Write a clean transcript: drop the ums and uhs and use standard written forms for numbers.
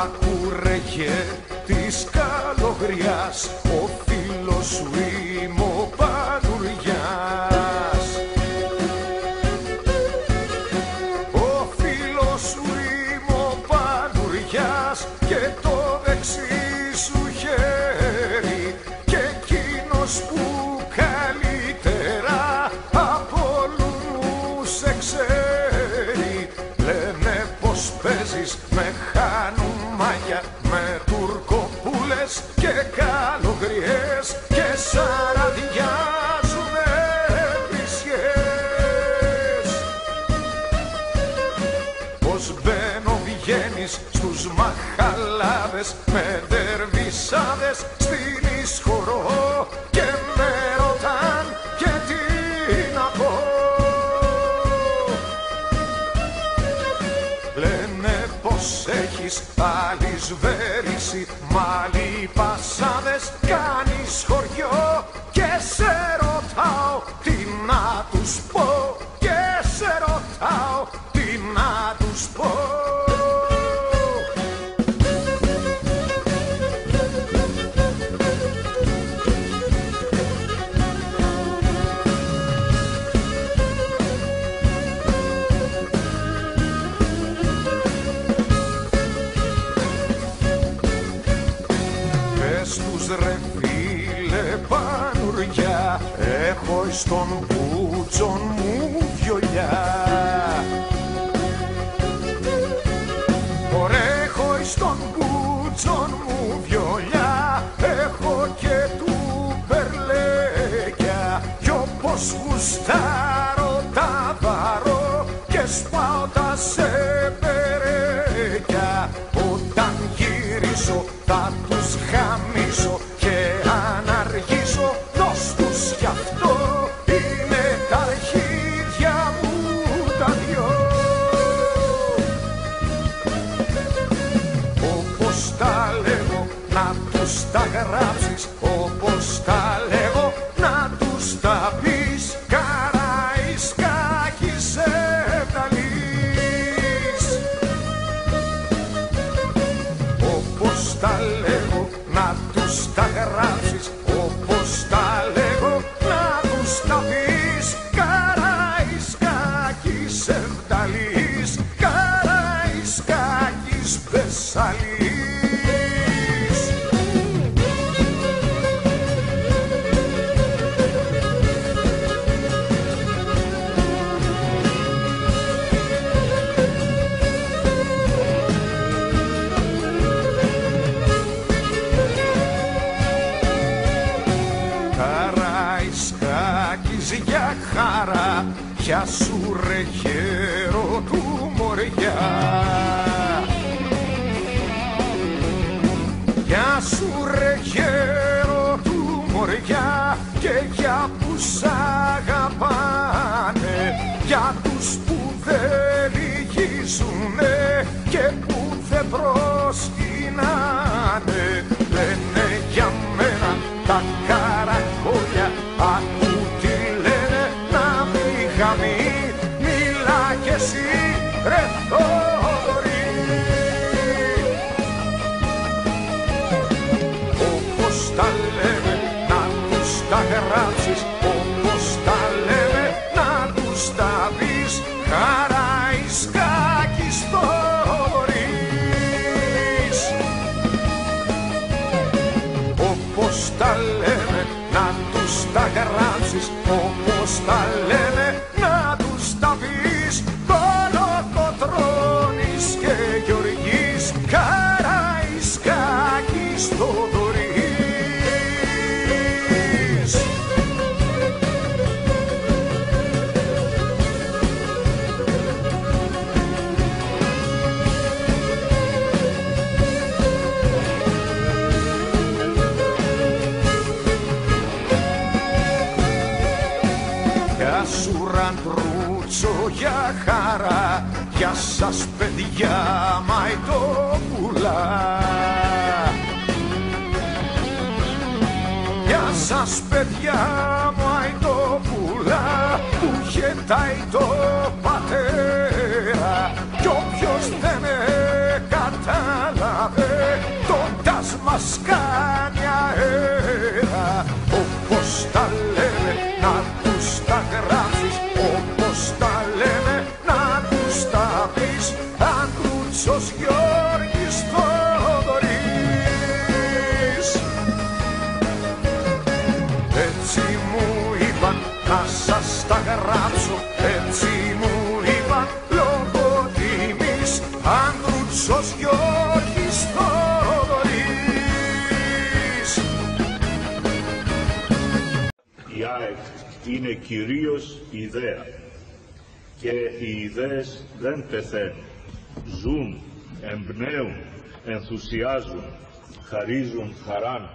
Ακούρεγε της καλογριάς, ο φίλος σου είμαι ο Πανουριάς. Ο φίλος σου είμαι ο Πανουριάς και το δεξί σου χέρι, και εκείνος που καλύτερα από όλους σε ξέρει. Λένε πως παίζεις με χανουμάγια, με τουρκοπούλες και καλογριές, και σαραδιάζουνε βρισιές. Πως μπαίνω βγαίνεις στους μαχαλάδες, με δερβισάδες στην εισχωρώ, και με ρωτάν και τι να πω. Λένε πως έχεις αλυσβέρηση, μαλλί πασάδες, κάνεις χωριό, και σε ρωτάω τι να τους πω, και σε ρωτάω τι να τους πω. Ρε φίλε Πανουριά, έχω στον μπούτσον μου βιολιά. Ωραία, έχω στον μπούτσον μου βιολιά, έχω και του περλέκια, κι όπως γουστάρω τα βαρώ και σπάω τα σεπερέκια. Όταν γυρίσω θα τους χαμίσω και αν αργήσω δώσ' τους κι αυτό, είναι τα αρχίδια μου τα δυο. Όπως τα λέγω να τους τα γράψεις, όπως τα λέγω να τους τα πεις, Καραϊσκάκης Ευταλής. Όπως τα λέγω να τους τα γράψεις, όπως τα λέγω να τους τα πεις, Καραϊσκάκης Ευταλής, Καραϊσκάκης Βεσσαλής. Για χαρά, για σου ρε χέρο του μωριά. Για σου ρε χέρο του μωριά, και για που σ' αγαπάνε, για τους που δεν λυγίζουνε και που δεν προσκυνάνε. Λένε για μένα τα καρακόλια, μίλα κι εσύ ρε Θοδωρή. Όπως τα λέμε να τους τα γράψεις, όπως τα λέμε να τους τα πεις, Καραϊσκάκης Θοδωρής. Όπως τα λέμε να τους τα γράψεις, όπως τα λέμε να τους τα πεις, Κολοκοτρώνης και Γεωργής, Καραϊσκάκης Θοδωρής. Γεια σου κουραντρούτσο για χαρά. Γεια σας παιδιά μαϊτόπουλα. Γεια σας παιδιά μαϊτόπουλα που χαιτάει το πατέρα. Κι όποιος δεν κατάλαβε το τας μας κάνει αέρα. Όπως τα λέμε να τους τα γράψεις, όπως τα λέμε να τους τα πεις. Ανδρούτσος Γιώργης Θοδωρής. Έτσι μου είπαν να σας τα γράψω, έτσι μου είπαν λόγω τιμής. Ανδρούτσος Γιώργης Θοδωρής. Η ΑΕΚ είναι κυρίως ιδέα και οι ιδέες δεν πεθαίνουν. Ζουν, εμπνέουν, ενθουσιάζουν, χαρίζουν χαράν.